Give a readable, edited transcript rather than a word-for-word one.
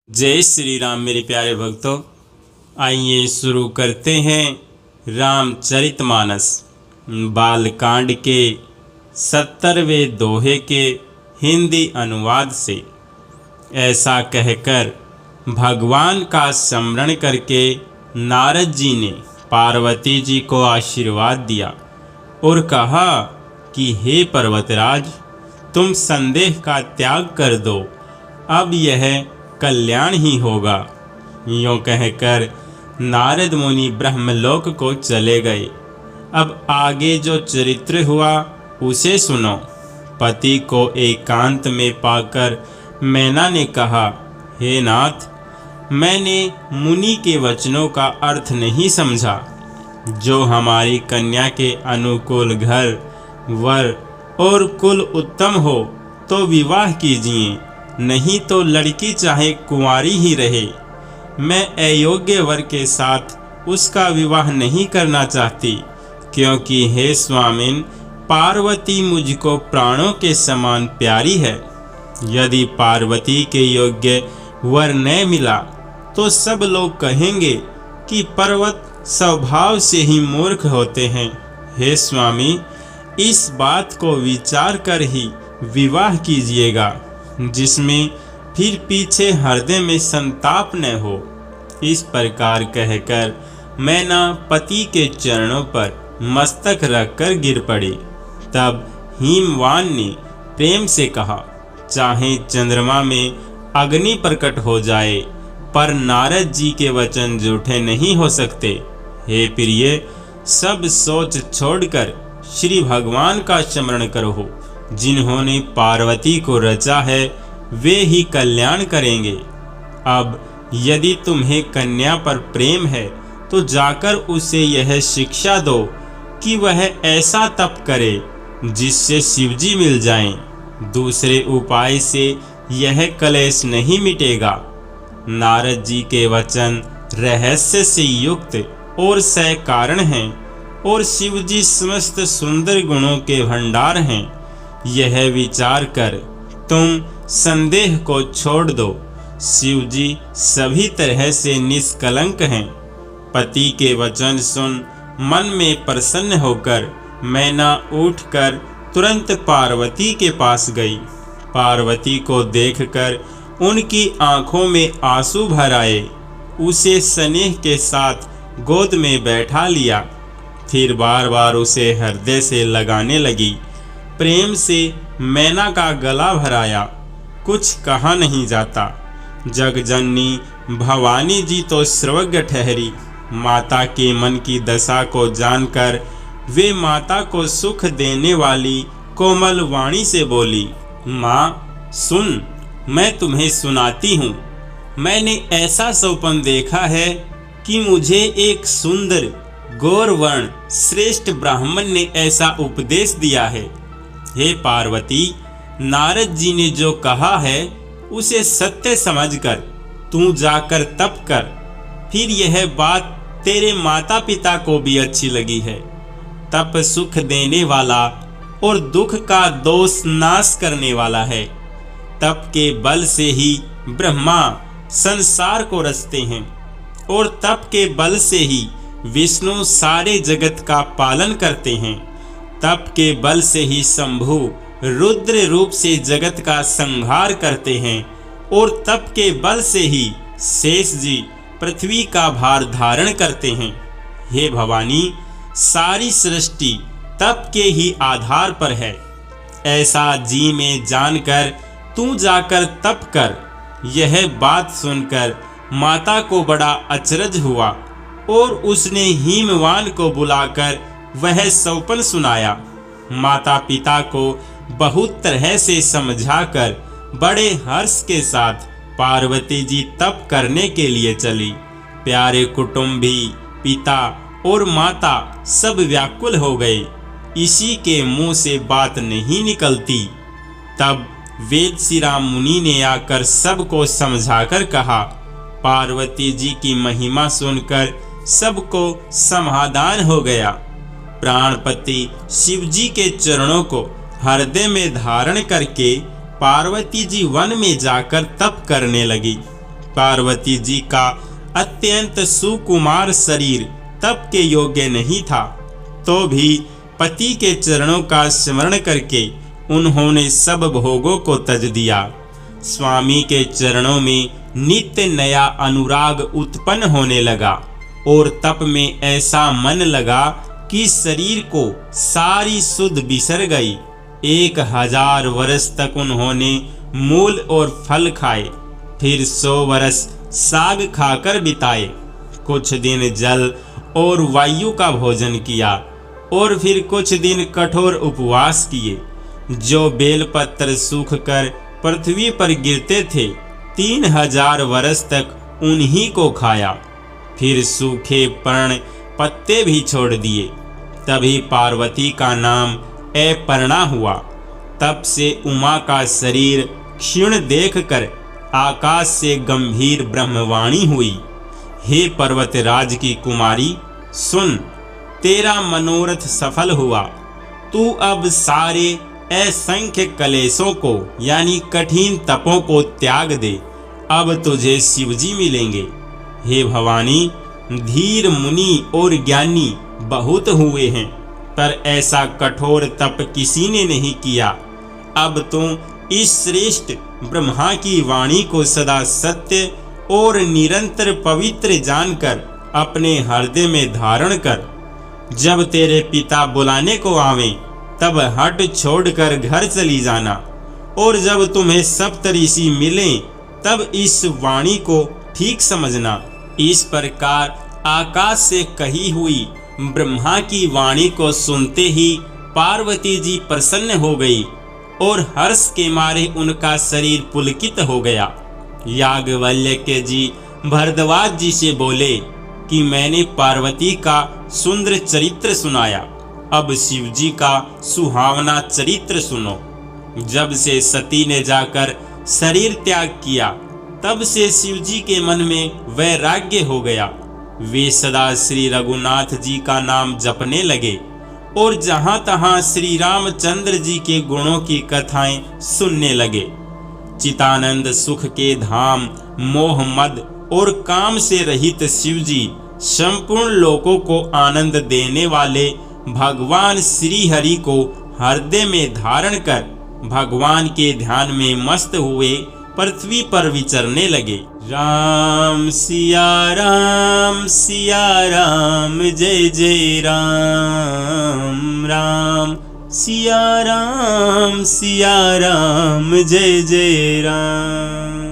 जय श्री राम मेरे प्यारे भक्तों। आइए शुरू करते हैं रामचरितमानस बालकांड के 70वें दोहे के हिंदी अनुवाद से। ऐसा कहकर भगवान का स्मरण करके नारद जी ने पार्वती जी को आशीर्वाद दिया और कहा कि हे पर्वतराज, तुम संदेह का त्याग कर दो, अब यह कल्याण ही होगा। यूँ कहकर नारद मुनि ब्रह्मलोक को चले गए। अब आगे जो चरित्र हुआ उसे सुनो। पति को एकांत में पाकर मैना ने कहा, हे नाथ, मैंने मुनि के वचनों का अर्थ नहीं समझा। जो हमारी कन्या के अनुकूल घर, वर और कुल उत्तम हो तो विवाह कीजिए, नहीं तो लड़की चाहे कुंवारी ही रहे। मैं अयोग्य वर के साथ उसका विवाह नहीं करना चाहती, क्योंकि हे स्वामिन, पार्वती मुझको प्राणों के समान प्यारी है। यदि पार्वती के योग्य वर न मिला तो सब लोग कहेंगे कि पर्वत स्वभाव से ही मूर्ख होते हैं। हे स्वामी, इस बात को विचार कर ही विवाह कीजिएगा, जिसमें फिर पीछे हृदय में संताप न हो। इस प्रकार कहकर मैना पति के चरणों पर मस्तक रखकर गिर पड़ी। तब हिमवान ने प्रेम से कहा, चाहे चंद्रमा में अग्नि प्रकट हो जाए, पर नारद जी के वचन झूठे नहीं हो सकते। हे प्रिय, सब सोच छोड़कर श्री भगवान का स्मरण करो। जिन्होंने पार्वती को रचा है वे ही कल्याण करेंगे। अब यदि तुम्हें कन्या पर प्रेम है तो जाकर उसे यह शिक्षा दो कि वह ऐसा तप करे जिससे शिवजी मिल जाएं। दूसरे उपाय से यह कलेश नहीं मिटेगा। नारद जी के वचन रहस्य से युक्त और सकारण हैं, और शिवजी समस्त सुंदर गुणों के भंडार हैं। यह विचार कर तुम संदेह को छोड़ दो। शिवजी सभी तरह से निष्कलंक हैं। पति के वचन सुन मन में प्रसन्न होकर मैना उठकर तुरंत पार्वती के पास गई। पार्वती को देखकर उनकी आंखों में आंसू भर आए। उसे स्नेह के साथ गोद में बैठा लिया, फिर बार बार उसे हृदय से लगाने लगी। प्रेम से मैना का गला भराया। कुछ कहा नहीं जाता। जगजननी भवानी जी तो सर्वज्ञ ठहरी। माता के मन की दशा को जानकर वे माता को सुख देने वाली कोमल वाणी से बोली, माँ सुन, मैं तुम्हें सुनाती हूँ। मैंने ऐसा स्वप्न देखा है कि मुझे एक सुंदर गौरवर्ण श्रेष्ठ ब्राह्मण ने ऐसा उपदेश दिया है। हे पार्वती, नारद जी ने जो कहा है उसे सत्य समझकर तू जाकर तप कर। फिर यह बात तेरे माता पिता को भी अच्छी लगी है। तप सुख देने वाला और दुख का दोष नाश करने वाला है। तप के बल से ही ब्रह्मा संसार को रचते हैं, और तप के बल से ही विष्णु सारे जगत का पालन करते हैं। तप के बल से ही शंभु रुद्र रूप से जगत का संहार करते हैं, और तप के बल से ही शेष जी पृथ्वी का भार धारण करते हैं। हे भवानी, सारी सृष्टि तप के ही आधार पर है। ऐसा जी में जानकर तू जाकर तप कर। यह बात सुनकर माता को बड़ा अचरज हुआ, और उसने हिमवान को बुलाकर वह स्वप्न सुनाया। माता पिता को बहुत तरह से समझाकर बड़े हर्ष के साथ पार्वती जी तप करने के लिए चली। प्यारे कुटुंबी, पिता और माता सब व्याकुल हो गए। इसी के मुंह से बात नहीं निकलती। तब वेदशिरा मुनि ने आकर सबको समझाकर कहा। पार्वती जी की महिमा सुनकर सबको समाधान हो गया। प्राणपति शिवजी के चरणों को हृदय में धारण करके पार्वती जी वन में जाकर तप करने लगी। पार्वती जी का अत्यंत सुकुमार शरीर तप के योग्य नहीं था, तो भी पति के चरणों का स्मरण करके उन्होंने सब भोगों को तज दिया। स्वामी के चरणों में नित्य नया अनुराग उत्पन्न होने लगा और तप में ऐसा मन लगा कि शरीर को सारी सुध बिसर गई। 1000 वर्ष तक उन्होंने मूल और फल खाए, फिर 100 वर्ष साग खाकर बिताए। कुछ दिन जल और वायु का भोजन किया और फिर कुछ दिन कठोर उपवास किए। जो बेलपत्र सूखकर पृथ्वी पर गिरते थे 3000 वर्ष तक उन्हीं को खाया, फिर सूखे पर्ण पत्ते भी छोड़ दिए। तभी पार्वती का नाम अपर्णा हुआ। तब से उमा का शरीर क्षीण देखकर आकाश से गंभीर ब्रह्मवाणी हुई, हे पर्वतराज की कुमारी, सुन, तेरा मनोरथ सफल हुआ। तू अब सारे असंख्य कलेशों को यानी कठिन तपों को त्याग दे। अब तुझे शिवजी मिलेंगे। हे भवानी, धीर मुनि और ज्ञानी बहुत हुए हैं, पर ऐसा कठोर तप किसी ने नहीं किया। अब तुम इस श्रेष्ठ ब्रह्मा की वाणी को सदा सत्य और निरंतर पवित्र जानकर अपने हृदय में धारण कर। जब तेरे पिता बुलाने को आवें, तब हट छोड़कर घर चली जाना, और जब तुम्हें सप्तऋषि मिलें, तब इस वाणी को ठीक समझना। इस प्रकार आकाश से कही हुई ब्रह्मा की वाणी को सुनते ही पार्वती जी प्रसन्न हो गई और हर्ष के मारे उनका शरीर पुलकित हो गया। याज्ञवल्क्य जी भरद्वाज जी से बोले कि मैंने पार्वती का सुंदर चरित्र सुनाया, अब शिव जी का सुहावना चरित्र सुनो। जब से सती ने जाकर शरीर त्याग किया, तब से शिव जी के मन में वैराग्य हो गया। वे सदा श्री रघुनाथ जी का नाम जपने लगे और जहाँ तहाँ श्री रामचंद्र जी के गुणों की कथाएं सुनने लगे। चितानंद सुख के धाम, मोह मद और काम से रहित शिव जी संपूर्ण लोकों को आनंद देने वाले भगवान श्री हरि को हृदय में धारण कर भगवान के ध्यान में मस्त हुए पृथ्वी पर विचरने लगे। राम सिया राम जय जय राम, राम सिया राम जय जय राम।